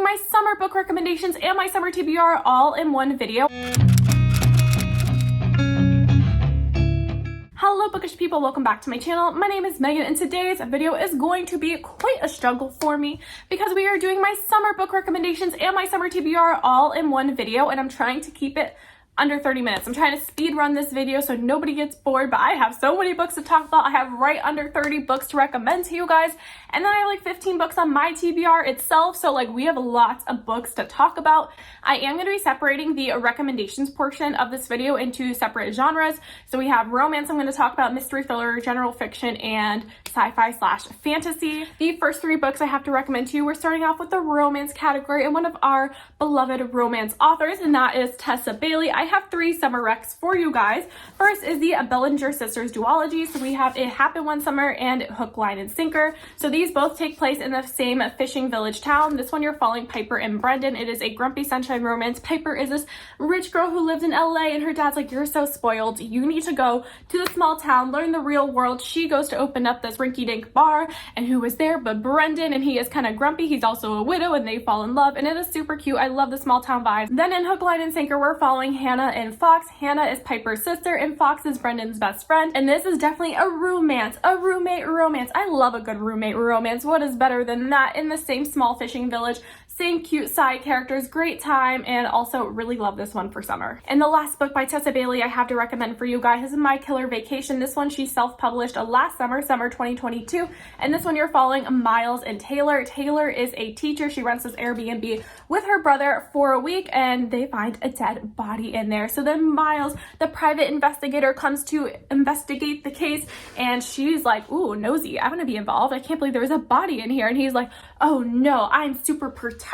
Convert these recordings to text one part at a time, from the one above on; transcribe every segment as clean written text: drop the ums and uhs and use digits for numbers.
my summer book recommendations and my summer TBR all in one video. Hello bookish people, welcome back to my channel. My name is Megan and today's video is going to be quite a struggle for me because we are doing my summer book recommendations and my summer TBR all in one video, and I'm trying to keep it under 30 minutes. I'm trying to speed run this video so nobody gets bored, but I have so many books to talk about. I have right under 30 books to recommend to you guys, and then I have like 15 books on my TBR itself, so like we have lots of books to talk about. I am going to be separating the recommendations portion of this video into separate genres. So we have romance, I'm going to talk about mystery thriller, general fiction, and sci-fi slash fantasy. The first three books I have to recommend to you, we're starting off with the romance category and one of our beloved romance authors, and that is Tessa Bailey. I have three summer recs for you guys. First is the Bellinger Sisters duology. So we have It Happened One Summer and Hook, Line, and Sinker. So these both take place in the same fishing village town. This one you're following Piper and Brendan. It is a grumpy sunshine romance. Piper is this rich girl who lives in LA and her dad's like, you're so spoiled. You need to go to the small town, learn the real world. She goes to open up this rinky-dink bar, and who is there but Brendan, and he is kind of grumpy. He's also a widow and they fall in love, and it is super cute. I love the small town vibes. Then in Hook, Line, and Sinker, we're following Hannah and Fox. Hannah is Piper's sister and Fox is Brendan's best friend, and this is definitely a romance, a roommate romance. I love a good roommate romance. What is better than that? In the same small fishing village, same cute side characters, great time, and also really love this one for summer. And the last book by Tessa Bailey I have to recommend for you guys is My Killer Vacation. This one she self-published last summer, summer 2022, and this one you're following Miles and Taylor. Taylor is a teacher. She rents this Airbnb with her brother for a week, and they find a dead body in there. So then Miles, the private investigator, comes to investigate the case, and she's like, ooh, nosy, I want to be involved. I can't believe there was a body in here. And he's like, oh no, I'm super protective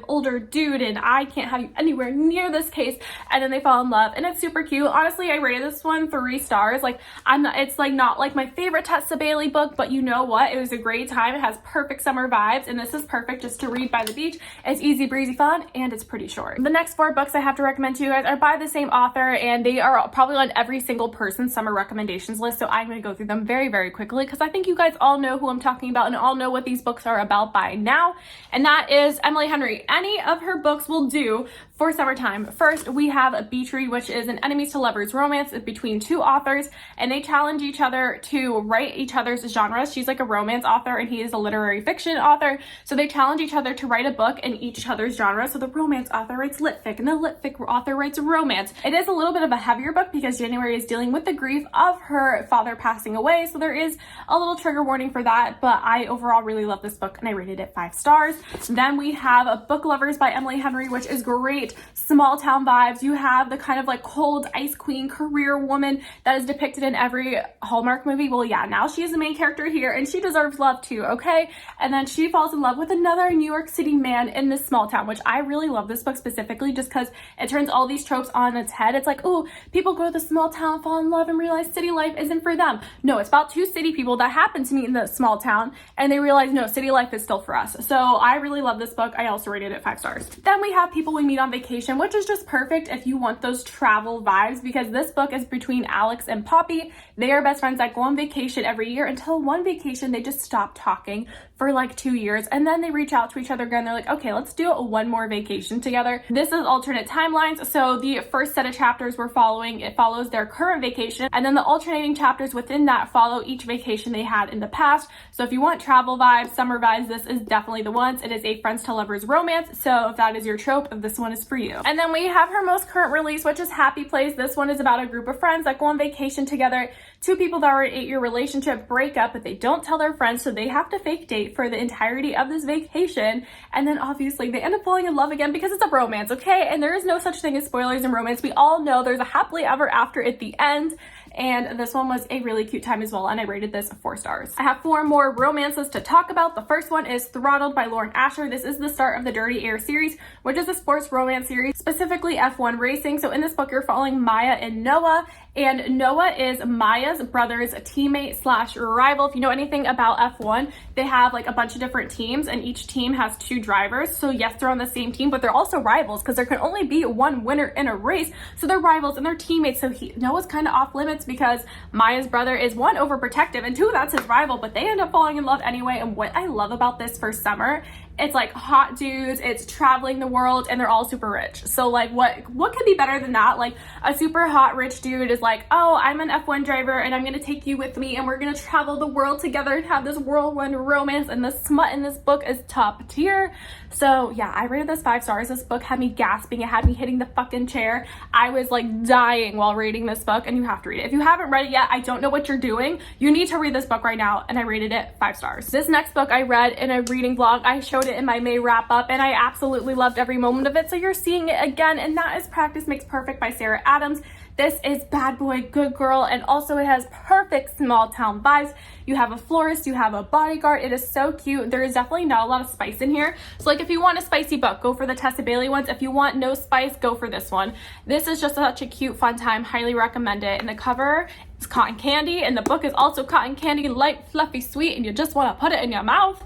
older dude and I can't have you anywhere near this case. And then they fall in love, and it's super cute. Honestly, I rated this one 3 stars. Like, it's like not like my favorite Tessa Bailey book, but you know what? It was a great time. It has perfect summer vibes, and this is perfect just to read by the beach. It's easy breezy fun, and it's pretty short. The next 4 books I have to recommend to you guys are by the same author, and they are probably on every single person's summer recommendations list. So I'm going to go through them very, very quickly because I think you guys all know who I'm talking about and all know what these books are about by now. And that is Emily Henry. Any of her books will do for summertime. First, we have Beach Read, which is an enemies to lovers romance between 2 authors, and they challenge each other to write each other's genres. She's like a romance author and he is a literary fiction author. So they challenge each other to write a book in each other's genre. So the romance author writes lit fic and the lit fic author writes romance. It is a little bit of a heavier book because January is dealing with the grief of her father passing away. So there is a little trigger warning for that, but I overall really love this book and I rated it 5 stars. Then we have Book Lovers by Emily Henry, which is great. Small town vibes. You have the kind of like cold ice queen career woman that is depicted in every Hallmark movie. Well, yeah, now she is the main character here and she deserves love too, okay? And then she falls in love with another New York City man in this small town, which I really love this book specifically just because it turns all these tropes on its head. It's like, oh, people go to the small town, fall in love, and realize city life isn't for them. No, it's about 2 city people that happen to meet in the small town and they realize, no, city life is still for us. So I really love this book. I also rated it 5 stars. Then we have People We Meet on Vacation, which is just perfect if you want those travel vibes because this book is between Alex and Poppy. They are best friends that go on vacation every year until one vacation they just stop talking for like 2 years, and then they reach out to each other again. They're like, okay, let's do one more vacation together. This is alternate timelines. So the first set of chapters we're following, it follows their current vacation, and then the alternating chapters within that follow each vacation they had in the past. So if you want travel vibes, summer vibes, this is definitely the ones. It is a friends to lovers romance. So if that is your trope, this one is for you. And then we have her most current release, which is Happy Place. This one is about a group of friends that go on vacation together. 2 people that are in an 8-year relationship break up, but they don't tell their friends, so they have to fake date for the entirety of this vacation. And then obviously they end up falling in love again because it's a romance, okay? And there is no such thing as spoilers in romance. We all know there's a happily ever after at the end. And this one was a really cute time as well, and I rated this 4 stars. I have 4 more romances to talk about. The first one is Throttled by Lauren Asher. This is the start of the Dirty Air series, which is a sports romance series, specifically F1 racing. So in this book, you're following Maya and Noah, and Noah is Maya's brother's teammate slash rival. If you know anything about F1, they have like a bunch of different teams, and each team has 2 drivers. So yes, they're on the same team, but they're also rivals because there can only be one winner in a race. So they're rivals and they're teammates. So Noah's kind of off limits because Maya's brother is 1, overprotective, and 2, that's his rival, but they end up falling in love anyway. And what I love about this for summer It's like hot dudes, it's traveling the world, and they're all super rich. So like what could be better than that? Like a super hot rich dude is like, oh, I'm an F1 driver and I'm gonna take you with me and we're gonna travel the world together and have this whirlwind romance, and the smut in this book is top tier. So yeah, I rated this 5 stars. This book had me gasping. It had me hitting the fucking chair. I was like dying while reading this book, and you have to read it. If you haven't read it yet, I don't know what you're doing. You need to read this book right now, and I rated it 5 stars. This next book I read in a reading vlog. I showed it in my May wrap up, and I absolutely loved every moment of it. So you're seeing it again, and that is Practice Makes Perfect by Sarah Adams. This is bad boy, good girl, and also it has perfect small town vibes. You have a florist, you have a bodyguard. It is so cute. There is definitely not a lot of spice in here. So like if you want a spicy book, go for the Tessa Bailey ones. If you want no spice, go for this one. This is just such a cute, fun time. Highly recommend it. And the cover is cotton candy, and the book is also cotton candy, light, fluffy, sweet, and you just want to put it in your mouth.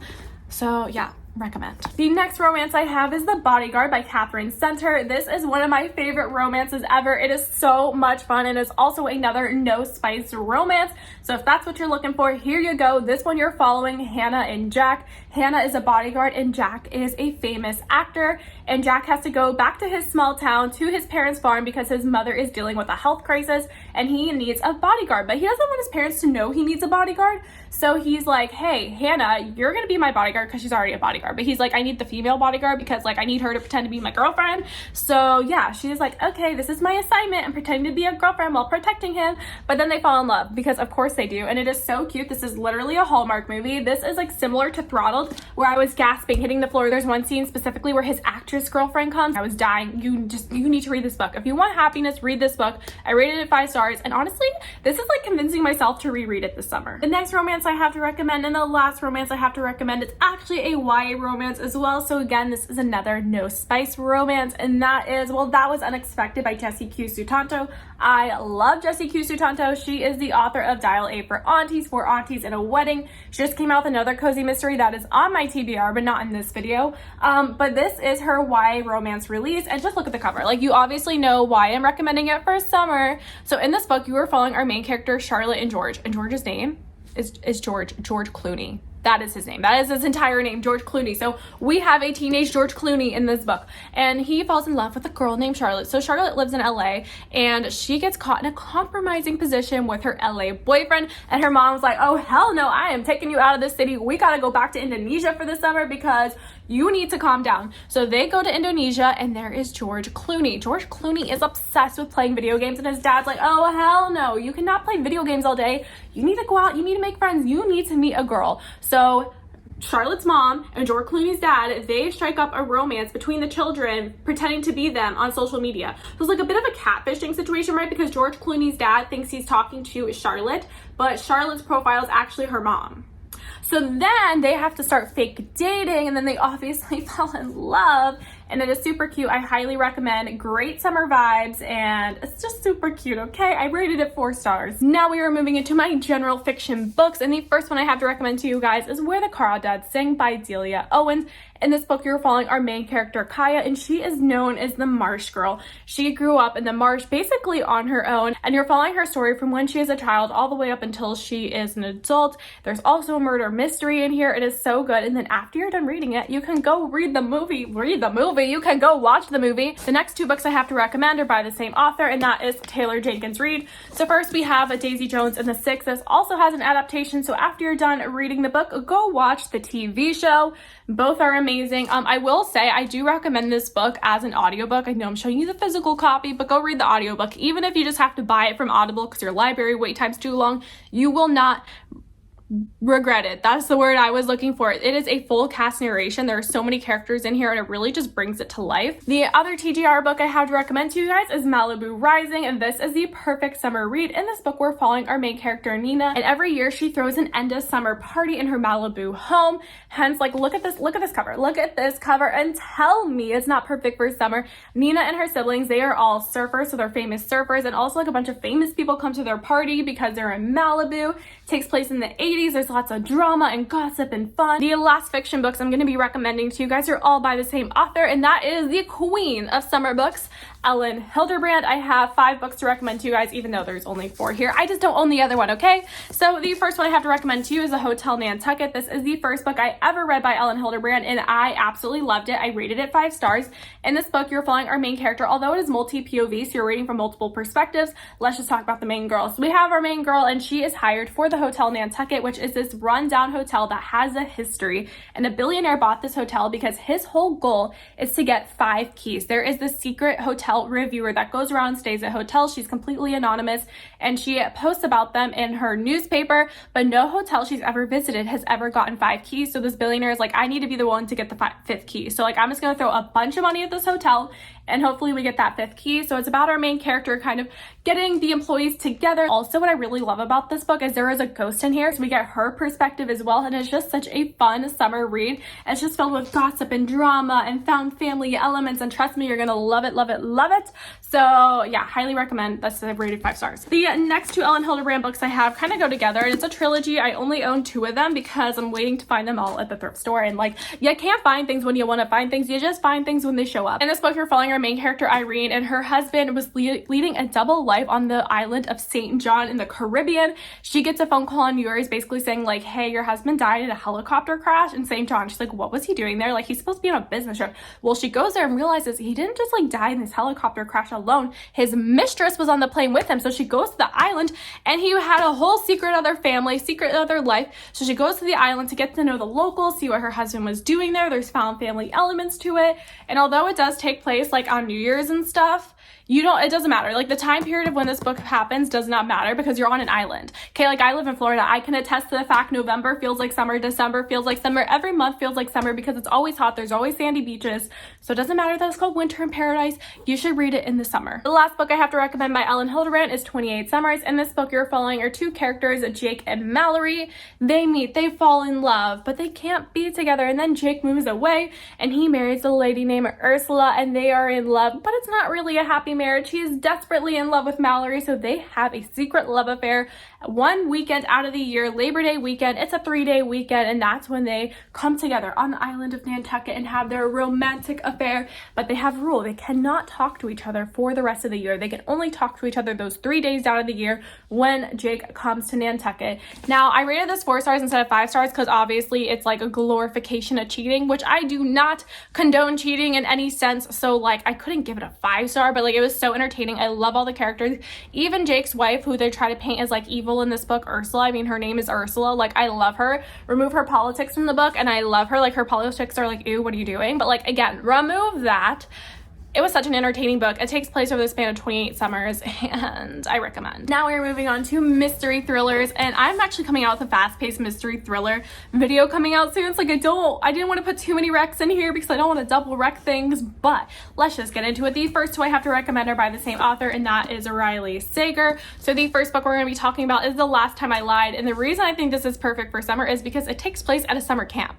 So yeah, recommend. The next romance I have is The Bodyguard by Catherine Center. This is one of my favorite romances ever. It is so much fun, and it's also another no spice romance. So if that's what you're looking for, here you go. This one you're following Hannah and Jack. Hannah is a bodyguard and Jack is a famous actor, and Jack has to go back to his small town to his parents' farm because his mother is dealing with a health crisis and he needs a bodyguard, but he doesn't want his parents to know he needs a bodyguard. So he's like, hey, Hannah, you're gonna be my bodyguard, because she's already a bodyguard, but he's like, I need the female bodyguard because like I need her to pretend to be my girlfriend. So yeah, she's like, okay, this is my assignment. I'm pretending to be a girlfriend while protecting him. But then they fall in love, because of course they do, and it is so cute. This is literally a Hallmark movie. This is like similar to Throttled, where I was gasping, hitting the floor. There's one scene specifically where his actress girlfriend comes. I was dying. You need to read this book. If you want happiness, read this book. I rated it 5 stars, and honestly, this is like convincing myself to reread it this summer. The next romance I have to recommend, and the last romance I have to recommend, it's actually a YA romance as well. So again, this is another no spice romance, and that is, well, That Was Unexpected by Jessie Q. Sutanto. I love Jessie Q. Sutanto. She is the author of Dial A for Aunties, For Aunties in a Wedding. She just came out with another cozy mystery that is on my TBR, but not in this video. But this is her YA romance release, and just look at the cover. Like, you obviously know why I'm recommending it for summer. So in this book, you are following our main character, Charlotte and George, and George's name is George Clooney. That is his name. That is his entire name, George Clooney. So we have a teenage George Clooney in this book, and he falls in love with a girl named Charlotte. So Charlotte lives in LA, and she gets caught in a compromising position with her LA boyfriend, and her mom's like, oh, hell no, I am taking you out of this city. We gotta go back to Indonesia for the summer because you need to calm down. So they go to Indonesia, and there is George Clooney. George Clooney is obsessed with playing video games, and his dad's like, oh, hell no, you cannot play video games all day. You need to go out, you need to make friends, you need to meet a girl. So Charlotte's mom and George Clooney's dad, they strike up a romance between the children, pretending to be them on social media. So it's like a bit of a catfishing situation, right? Because George Clooney's dad thinks he's talking to Charlotte, but Charlotte's profile is actually her mom. So then they have to start fake dating, and then they obviously fall in love, and it is super cute. I highly recommend. Great summer vibes, and it's just super cute, okay? I rated it 4 stars. Now we are moving into my general fiction books, and the first one I have to recommend to you guys is Where the Crawdads Sing by Delia Owens. In this book, you're following our main character, Kaya, and she is known as the Marsh Girl. She grew up in the marsh basically on her own, and you're following her story from when she is a child all the way up until she is an adult. There's also a murder mystery in here. It is so good. And then after you're done reading it, you can go read the movie. You can go watch the movie. The next 2 books I have to recommend are by the same author, and that is Taylor Jenkins Reid. So first we have a Daisy Jones and the Six. This also has an adaptation. So after you're done reading the book, go watch the TV show. Both are amazing. I will say I do recommend this book as an audiobook. I know I'm showing you the physical copy, but go read the audiobook. Even if you just have to buy it from Audible because your library wait time's too long, you will not regret it. That's the word I was looking for. It is a full cast narration. There are so many characters in here, and it really just brings it to life. The other TGR book I have to recommend to you guys is Malibu Rising, and this is the perfect summer read. In this book, we're following our main character, Nina, and every year she throws an end of summer party in her Malibu home. Hence, like, look at this cover, and tell me it's not perfect for summer. Nina and her siblings, they are all surfers, so they're famous surfers, and also like a bunch of famous people come to their party because they're in Malibu. It takes place in the 80s. 80s. There's lots of drama and gossip and fun. The last fiction books I'm going to be recommending to you guys are all by the same author, and that is the queen of summer books, Elin Hilderbrand. I have 5 books to recommend to you guys, even though there's only 4 here. I just don't own the other one, okay? So the first one I have to recommend to you is The Hotel Nantucket. This is the first book I ever read by Elin Hilderbrand, and I absolutely loved it. I rated it 5 stars. In this book, you're following our main character, although it is multi-POV, so you're reading from multiple perspectives. Let's just talk about the main girl. So we have our main girl, and she is hired for the Hotel Nantucket, which is this rundown hotel that has a history. And a billionaire bought this hotel because his whole goal is to get 5 keys. There is this secret hotel reviewer that goes around and stays at hotels. She's completely anonymous, and she posts about them in her newspaper, but no hotel she's ever visited has ever gotten 5 keys. So this billionaire is like, I need to be the one to get the 5th key. So like, I'm just gonna throw a bunch of money at this hotel and hopefully we get that 5th key. So it's about our main character kind of getting the employees together. Also, what I really love about this book is there is a ghost in here, so we get her perspective as well, and it's just such a fun summer read. It's just filled with gossip and drama and found family elements, and trust me, you're gonna love it, love it, love it. So yeah, highly recommend. That's rated 5 stars. The next 2 Elin Hilderbrand books I have kind of go together, and it's a trilogy. I only own 2 of them because I'm waiting to find them all at the thrift store, and like, you can't find things when you want to find things, you just find things when they show up. In this book, you're following our main character Irene, and her husband was leading a double life on the island of St. John in the Caribbean. She gets a phone call on New Year's basically saying like, hey, your husband died in a helicopter crash in St. John. She's like, what was he doing there? Like, he's supposed to be on a business trip. Well, she goes there and realizes he didn't just like die in this helicopter crash alone. His mistress was on the plane with him. So she goes to the island, and he had a whole secret other family, secret other life. So she goes to the island to get to know the locals, see what her husband was doing there. There's found family elements to it. And although it does take place like on New Year's and stuff, it doesn't matter. Like, the time period of when this book happens does not matter because you're on an island. Okay, like, I live in Florida. I can attest to the fact November feels like summer, December feels like summer, every month feels like summer because it's always hot. There's always sandy beaches. So it doesn't matter that it's called Winter in Paradise. You should read it in the summer. The last book I have to recommend by Elin Hilderbrand is 28 Summers. In this book, you're following our 2 characters, Jake and Mallory. They meet, they fall in love, but they can't be together. And then Jake moves away and he marries a lady named Ursula, and they are in love, but it's not really a happy marriage. He is desperately in love with Mallory, so they have a secret love affair one weekend out of the year, Labor Day weekend. It's a 3-day weekend, and that's when they come together on the island of Nantucket and have their romantic affair. But they have a rule. They cannot talk to each other for the rest of the year. They can only talk to each other those 3 days out of the year when Jake comes to Nantucket. Now, I rated this 4 stars instead of 5 stars because obviously it's like a glorification of cheating, which I do not condone cheating in any sense. So like, I couldn't give it a 5-star, but like, it was so entertaining. I love all the characters. Even Jake's wife, who they try to paint as like evil in this book, Ursula. I mean, her name is Ursula. Like, I love her. Remove her politics from the book and I love her. Like, her politics are like, ew, what are you doing? But like, again, remove that. It was such an entertaining book. It takes place over the span of 28 summers, and I recommend. Now we're moving on to mystery thrillers, and I'm actually coming out with a fast-paced mystery thriller video coming out soon. It's like, I didn't want to put too many recs in here because I don't want to double rec things, but let's just get into it. The first 2 I have to recommend are by the same author, and that is Riley Sager. So the first book we're going to be talking about is The Last Time I Lied, and the reason I think this is perfect for summer is because it takes place at a summer camp.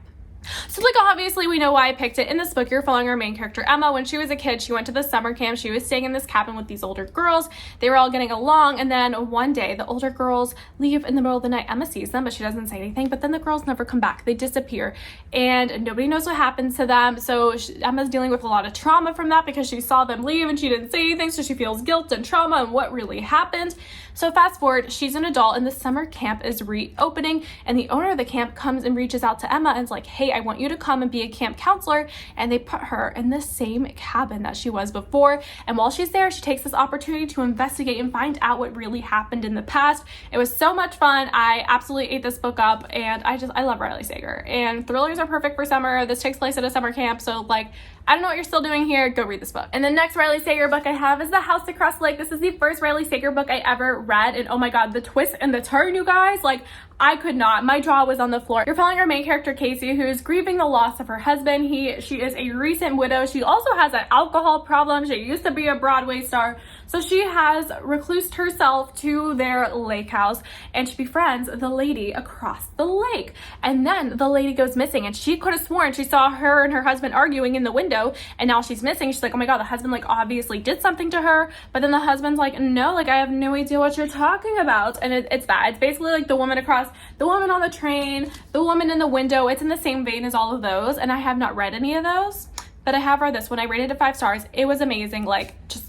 So like, obviously we know why I picked it. In this book, you're following our main character, Emma. When she was a kid, she went to the summer camp. She was staying in this cabin with these older girls. They were all getting along, and then one day the older girls leave in the middle of the night. Emma sees them, but she doesn't say anything, but then the girls never come back. They disappear, and nobody knows what happens to them. So Emma's dealing with a lot of trauma from that because she saw them leave and she didn't say anything, so she feels guilt and trauma and what really happened. So fast forward, she's an adult and the summer camp is reopening, and the owner of the camp comes and reaches out to Emma and is like, hey, I want you to come and be a camp counselor. And they put her in the same cabin that she was before. And while she's there, she takes this opportunity to investigate and find out what really happened in the past. It was so much fun. I absolutely ate this book up, and I love Riley Sager. And thrillers are perfect for summer. This takes place at a summer camp, so like, I don't know what you're still doing here, go read this book. And the next Riley Sager book I have is The House Across the Lake. This is the first Riley Sager book I ever read, and oh my god, the twist and the turn, you guys, like, I could not. My jaw was on the floor. You're following our main character, Casey, who is grieving the loss of her husband. She is a recent widow. She also has an alcohol problem. She used to be a Broadway star. So she has reclused herself to their lake house, and she befriends the lady across the lake. And then the lady goes missing, and she could have sworn she saw her and her husband arguing in the window, and now she's missing. She's like, oh my god, the husband like obviously did something to her. But then the husband's like, no, like, I have no idea what you're talking about. And it's that. It's basically like the woman across House, The Woman on the Train, The Woman in the Window. It's in the same vein as all of those, and I have not read any of those, but I have read this one. I rated it 5 stars. It was amazing. Like, just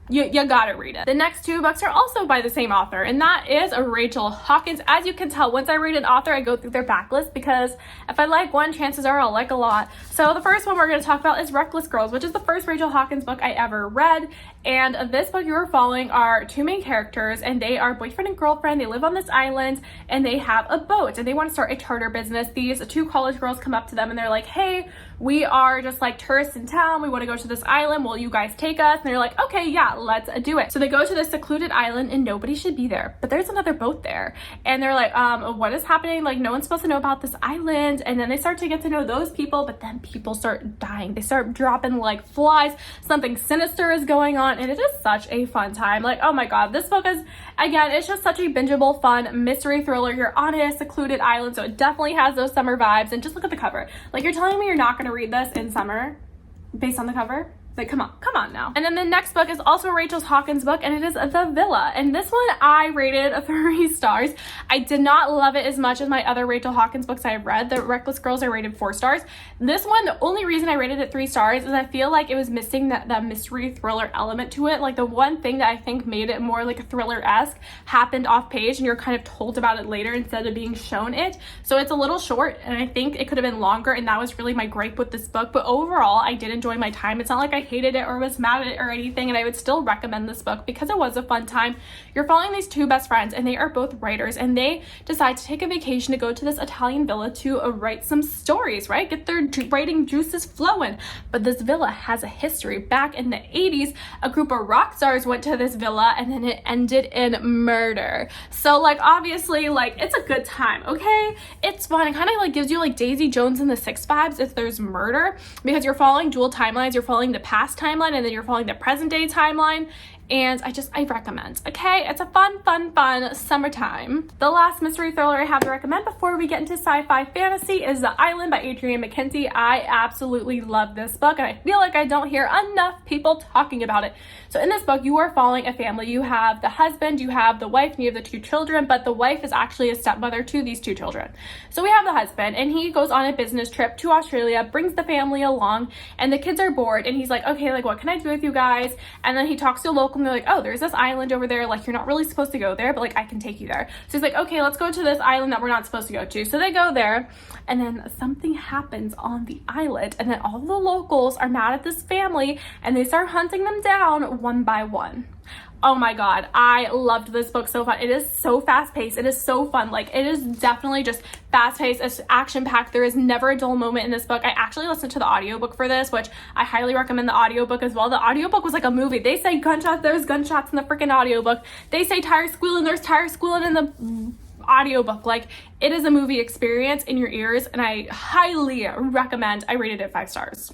you gotta read it. The next 2 books are also by the same author, and that is Rachel Hawkins. As you can tell, once I read an author, I go through their backlist, because if I like one, chances are I'll like a lot. So the first one we're going to talk about is Reckless Girls, which is the first Rachel Hawkins book I ever read. And this book you are following are 2 main characters, and they are boyfriend and girlfriend. They live on this island, and they have a boat, and they want to start a charter business. These 2 college girls come up to them, and they're like, hey, we are just like tourists in town. We want to go to this island. Will you guys take us? And they're like, okay, yeah, let's do it. So they go to this secluded island, and nobody should be there, but there's another boat there. And they're like, what is happening? Like, no one's supposed to know about this island. And then they start to get to know those people, but then people start dying. They start dropping like flies. Something sinister is going on, and it is such a fun time. Like, oh my God, this book is, again, it's just such a bingeable, fun mystery thriller. You're on a secluded island, so it definitely has those summer vibes. And just look at the cover. Like, you're telling me you're not going to read this in summer based on the cover? Like, come on now. And then the next book is also a Rachel Hawkins book, and it is The Villa. And this one I rated 3 stars. I did not love it as much as my other Rachel Hawkins books I've read. The Reckless Girls I rated 4 stars. This one, the only reason I rated it 3 stars is I feel like it was missing that mystery thriller element to it. Like, the one thing that I think made it more like a thriller-esque happened off page, and you're kind of told about it later instead of being shown it. So it's a little short, and I think it could have been longer, and that was really my gripe with this book. But overall, I did enjoy my time. It's not like I hated it or was mad at it or anything, and I would still recommend this book because it was a fun time. You're following these 2 best friends, and they are both writers, and they decide to take a vacation to go to this Italian villa to write some stories, right? Get their writing juices flowing. But this villa has a history. Back in the 80s, a group of rock stars went to this villa, and then it ended in murder. So, like, obviously, like, it's a good time, okay? It's fun. It kind of like gives you like Daisy Jones and the Six vibes if there's murder, because you're following dual timelines. You're following the past timeline, and then you're following the present day timeline. And I recommend, okay? It's a fun summertime. The last mystery thriller I have to recommend before we get into sci-fi fantasy is The Island by Adrienne McKenzie. I absolutely love this book, and I feel like I don't hear enough people talking about it. So in this book, you are following a family. You have the husband, you have the wife, and you have the 2 children, but the wife is actually a stepmother to these 2 children. So we have the husband, and he goes on a business trip to Australia, brings the family along, and the kids are bored, and he's like, okay, like, what can I do with you guys? And then he talks to a local, and they're like, oh, there's this island over there, like, you're not really supposed to go there, but like, I can take you there. So he's like, okay, let's go to this island that we're not supposed to go to. So they go there, and then something happens on the island, and then all the locals are mad at this family, and they start hunting them down one by one. Oh my God, I loved this book so fun. It is so fast-paced. It is so fun. Like, it is definitely just fast-paced. It's action-packed. There is never a dull moment in this book. I actually listened to the audiobook for this, which I highly recommend the audiobook as well. The audiobook was like a movie. They say gunshots, there's gunshots in the freaking audiobook. They say tires squealing, there's tires squealing in the audiobook. Like, it is a movie experience in your ears, and I highly recommend. I rated it 5 stars.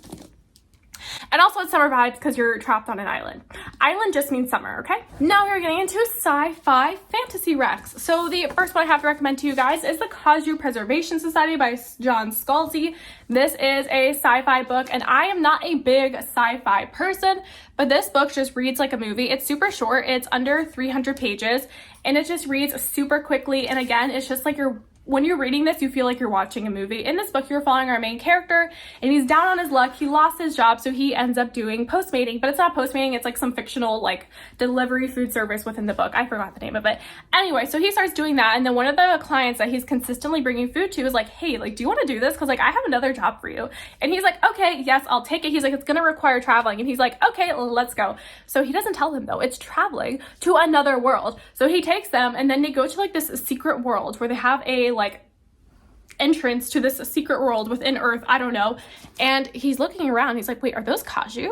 And also it's summer vibes because you're trapped on an island. Island just means summer, okay? Now we're getting into sci-fi fantasy recs. So the first one I have to recommend to you guys is The Kaiju Preservation Society by John Scalzi. This is a sci-fi book, and I am not a big sci-fi person, but this book just reads like a movie. It's super short. It's under 300 pages, and it just reads super quickly. And again, it's just like when you're reading this, you feel like you're watching a movie. In this book, you're following our main character, and he's down on his luck. He lost his job, so he ends up doing Postmating, but it's not Postmating. It's like some fictional, like, delivery food service within the book. I forgot the name of it. Anyway, so he starts doing that, and then one of the clients that he's consistently bringing food to is like, hey, like, do you want to do this? Because, like, I have another job for you. And he's like, okay, yes, I'll take it. He's like, it's going to require traveling. And he's like, okay, let's go. So he doesn't tell them, though. It's traveling to another world. So he takes them, and then they go to, like, this secret world where they have a, like, entrance to this secret world within Earth, I don't know. And he's looking around, he's like, wait, are those kaiju?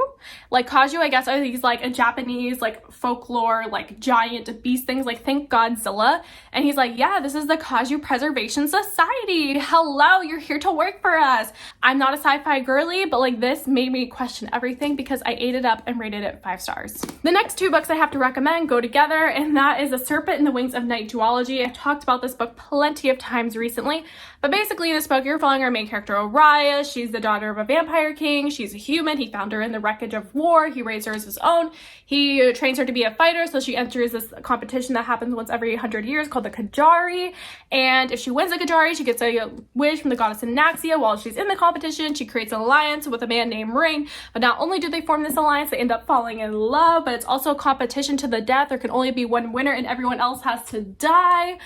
Like, kaiju, I guess, are these like a Japanese like folklore, like giant beast things, like think Godzilla. And he's like, yeah, this is the Kaiju Preservation Society. Hello, you're here to work for us. I'm not a sci-fi girly, but like this made me question everything because I ate it up and rated it 5 stars. The next 2 books I have to recommend go together, and that is A Serpent in the Wings of Night duology. I've talked about this book plenty of times recently, but But basically in this book, you're following our main character, Oriah. She's the daughter of a vampire king. She's a human. He found her in the wreckage of war. He raised her as his own. He trains her to be a fighter, so she enters this competition that happens once every 100 years called the Kajari. And if she wins the Kajari, she gets a wish from the goddess Anaxia. While she's in the competition, she creates an alliance with a man named Rain. But not only do they form this alliance, they end up falling in love, but it's also a competition to the death. There can only be one winner and everyone else has to die.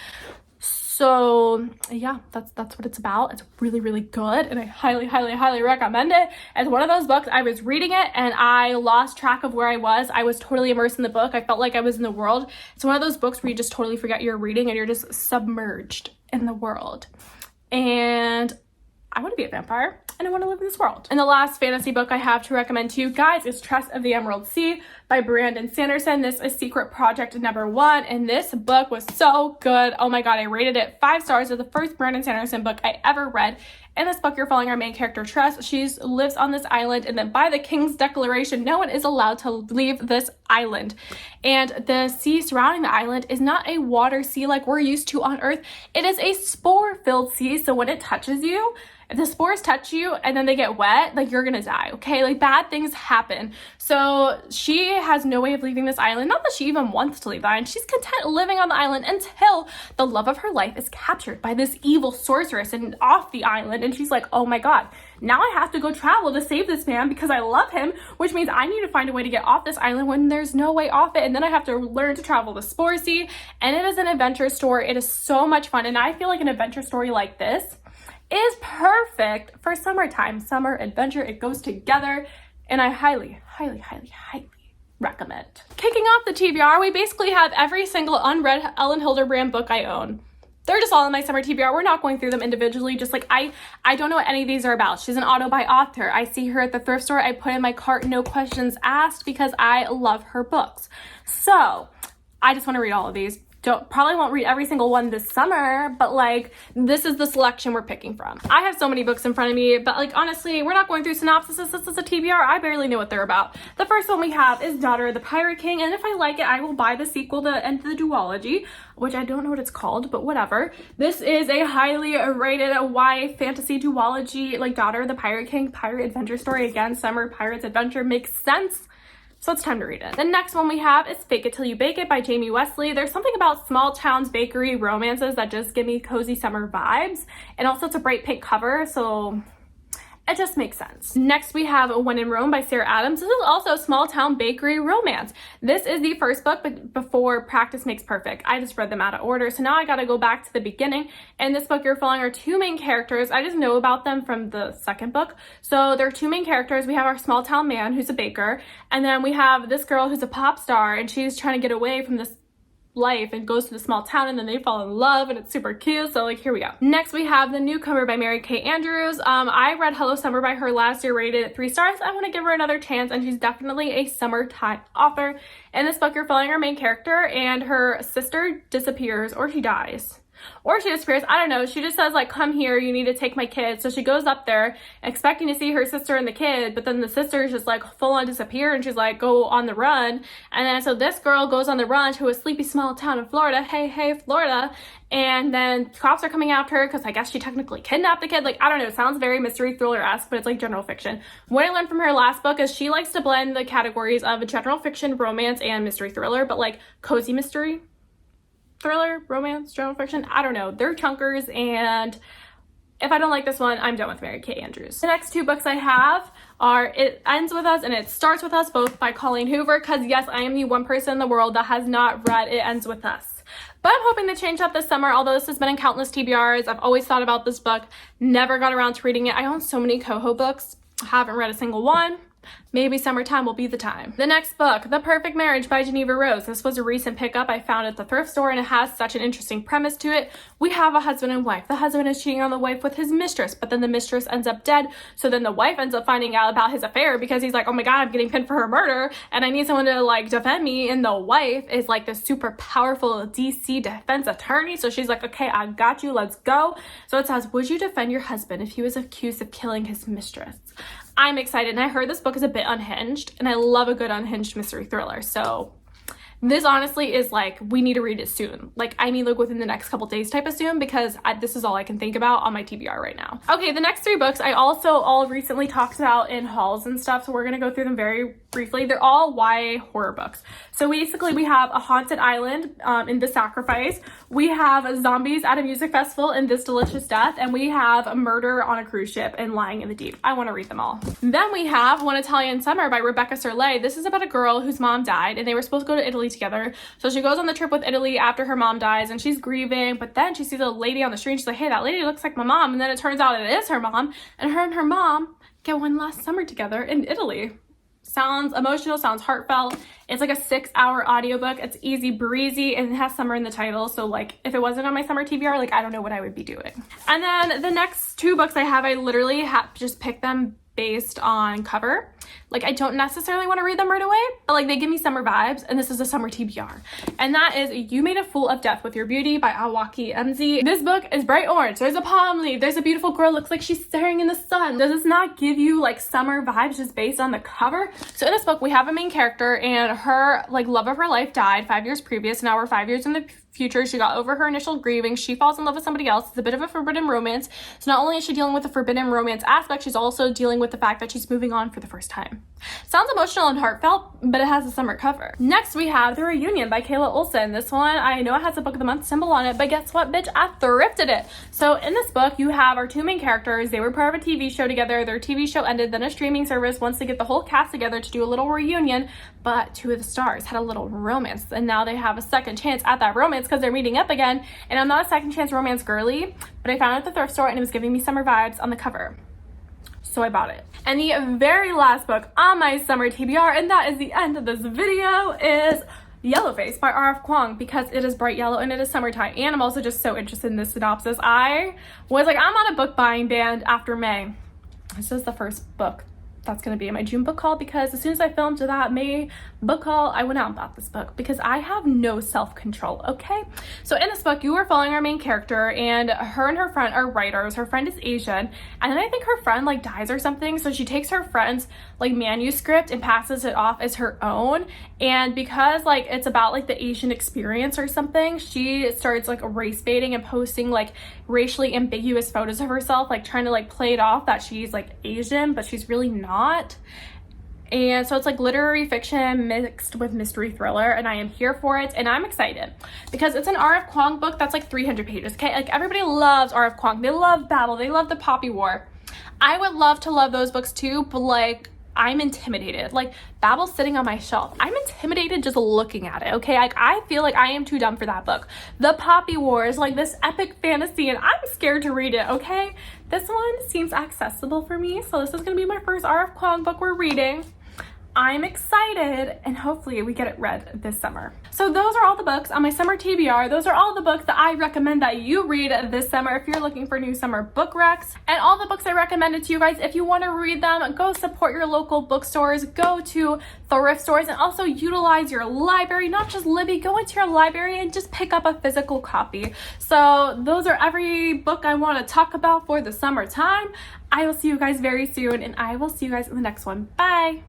So yeah, that's what it's about. It's really, really good, and I highly, highly, highly recommend it. It's one of those books, I was reading it and I lost track of where I was. I was totally immersed in the book. I felt like I was in the world. It's one of those books where you just totally forget you're reading and you're just submerged in the world. And I want to be a vampire and I want to live in this world. And the last fantasy book I have to recommend to you guys is Trust of the Emerald Sea by Brandon Sanderson. This is Secret Project #1, and this book was so good. Oh my god, I rated it 5 stars. It's the first Brandon Sanderson book I ever read. In this book, you're following our main character, Tress. She lives on this island, and then by the king's declaration, no one is allowed to leave this island. And the sea surrounding the island is not a water sea like we're used to on Earth. It is a spore-filled sea, so when it touches you, if the spores touch you and then they get wet, like, you're gonna die, okay? Like, bad things happen. So she has no way of leaving this island. Not that she even wants to leave the island. She's content living on the island until the love of her life is captured by this evil sorceress and off the island. And she's like, oh my god, now I have to go travel to save this man because I love him, which means I need to find a way to get off this island when there's no way off it. And then I have to learn to travel the Spore Sea. And it is an adventure story. It is so much fun. And I feel like an adventure story like this is perfect for summertime. Summer adventure, it goes together, and I highly, highly, highly, highly recommend. Kicking off the TBR, we basically have every single unread Elin Hilderbrand book I own. They're just all in my summer TBR. We're not going through them individually. Just like I don't know what any of these are about. She's an auto-buy author. I see her at the thrift store. I put in my cart, no questions asked, because I love her books. So I just want to read all of these. Probably won't read every single one this summer, but like, this is the selection we're picking from. I have so many books in front of me, but like, honestly, we're not going through synopsis. This is a TBR. I barely know what they're about. The first one we have is Daughter of the Pirate King, and if I like it, I will buy the sequel to End of the Duology, which I don't know what it's called, but whatever. This is a highly rated YA fantasy duology, like Daughter of the Pirate King, pirate adventure story. Again, summer pirates adventure makes sense. So it's time to read it. The next one we have is Fake It Till You Bake It by Jamie Wesley. There's something about small towns bakery romances that just give me cozy summer vibes. And also it's a bright pink cover, so it just makes sense. Next we have When in Rome by Sarah Adams. This is also a small town bakery romance. This is the first book, but before Practice Makes Perfect. I just read them out of order, so now I gotta go back to the beginning. In this book, you're following our 2 main characters. I just know about them from the second book. So there are 2 main characters. We have our small town man who's a baker, and then we have this girl who's a pop star, and she's trying to get away from this life and goes to the small town, and then they fall in love, and it's super cute. So like, here we go. Next we have The Newcomer by Mary Kay Andrews. I read Hello Summer by her last year, rated it 3 stars. I want to give her another chance, and she's definitely a summertime author. In this book, you're following our main character, and her sister disappears, or she dies. Or she disappears, I don't know. She just says like, come here, you need to take my kid. So she goes up there expecting to see her sister and the kid, but then the sister is just like full on disappear, and she's like, go on the run. And then so this girl goes on the run to a sleepy small town in Florida. Hey, Florida. And then cops are coming after her because I guess she technically kidnapped the kid. Like, I don't know, it sounds very mystery thriller-esque, but it's like general fiction. What I learned from her last book is she likes to blend the categories of general fiction, romance, and mystery thriller, but like cozy mystery, thriller, romance, general fiction, I don't know. They're chunkers, and if I don't like this one, I'm done with Mary Kay Andrews. The next 2 books I have are It Ends With Us and It Starts With Us, both by Colleen Hoover, because yes, I am the one person in the world that has not read It Ends With Us. But I'm hoping to change up this summer, although this has been in countless TBRs. I've always thought about this book, never got around to reading it. I own so many Coho books, haven't read a single one. Maybe summertime will be the time. The next book, The Perfect Marriage by Geneva Rose. This was a recent pickup I found at the thrift store, and it has such an interesting premise to it. We have a husband and wife. The husband is cheating on the wife with his mistress, but then the mistress ends up dead. So then the wife ends up finding out about his affair because he's like, oh my god, I'm getting pinned for her murder, and I need someone to like defend me. And the wife is like this super powerful DC defense attorney. So she's like, okay, I got you, let's go. So it says, would you defend your husband if he was accused of killing his mistress? I'm excited, and I heard this book is a bit unhinged, and I love a good unhinged mystery thriller, so This honestly is like, we need to read it soon. Like, I mean, like within the next couple days type of soon, because this is all I can think about on my TBR right now. Okay, the next 3 books I also all recently talked about in hauls and stuff, so we're gonna go through them very briefly. They're all YA horror books. So basically we have A Haunted Island in The Sacrifice. We have Zombies at a Music Festival in This Delicious Death. And we have A Murder on a Cruise Ship and Lying in the Deep. I want to read them all. Then we have One Italian Summer by Rebecca Serlet. This is about a girl whose mom died and they were supposed to go to Italy together. So she goes on the trip with Italy after her mom dies and she's grieving, but then she sees a lady on the street and she's like, hey, that lady looks like my mom. And then it turns out it is her mom, and her mom get one last summer together in Italy. Sounds emotional, sounds heartfelt. It's like a 6-hour audiobook. It's easy breezy and it has summer in the title. So like if it wasn't on my summer TBR, like I don't know what I would be doing. And then the next 2 books I have, I literally have just picked them based on cover. Like I don't necessarily want to read them right away, but like they give me summer vibes, and this is a summer TBR. And that is You Made a Fool of Death with Your Beauty by Awaki MZ. This book is bright orange. There's a palm leaf. There's a beautiful girl, looks like she's staring in the sun. Does this not give you like summer vibes just based on the cover? So in this book, we have a main character and her like love of her life died 5 years previous. Now we're 5 years in the future. She got over her initial grieving. She falls in love with somebody else. It's a bit of a forbidden romance. So not only is she dealing with the forbidden romance aspect, she's also dealing with the fact that she's moving on for the first time. Sounds emotional and heartfelt, but it has a summer cover. Next, we have The Reunion by Kayla Olson. This one, I know it has a Book of the Month symbol on it, but guess what, bitch? I thrifted it. So in this book, you have our 2 main characters. They were part of a TV show together. Their TV show ended, then a streaming service wants to get the whole cast together to do a little reunion, but 2 of the stars had a little romance, and now they have a second chance at that romance because they're meeting up again. And I'm not a second chance romance girly, but I found it at the thrift store and it was giving me summer vibes on the cover. So I bought it. And the very last book on my summer TBR, and that is the end of this video, is Yellowface by R.F. Kuang, because it is bright yellow and it is summertime. And I'm also just so interested in this synopsis. I was like, I'm on a book buying ban after May. This is the first book that's going to be in my June book haul, because as soon as I filmed that May book haul, I went out and bought this book because I have no self-control, okay? So in this book, you are following our main character, and her friend are writers. Her friend is Asian, and then I think her friend like dies or something, so she takes her friend's like manuscript and passes it off as her own. And because like it's about like the Asian experience or something, she starts like race baiting and posting like racially ambiguous photos of herself, like trying to like play it off that she's like Asian, but she's really not. And so it's like literary fiction mixed with mystery thriller, and I am here for it, and I'm excited because it's an R.F. Kuang book that's like 300 pages, okay? Like everybody loves R.F. Kuang. They love Babel. They love the Poppy War. I would love to love those books too, but like I'm intimidated. Like Babel's sitting on my shelf. I'm intimidated just looking at it, okay? Like I feel like I am too dumb for that book. The Poppy War is like this epic fantasy, and I'm scared to read it, okay? This one seems accessible for me, so this is gonna be my first R.F. Kuang book we're reading. I'm excited, and hopefully we get it read this summer. So those are all the books on my summer TBR. Those are all the books that I recommend that you read this summer if you're looking for new summer book recs. And all the books I recommended to you guys, if you want to read them, go support your local bookstores, go to thrift stores, and also utilize your library, not just Libby. Go into your library and just pick up a physical copy. So those are every book I want to talk about for the summertime. I will see you guys very soon, and I will see you guys in the next one. Bye!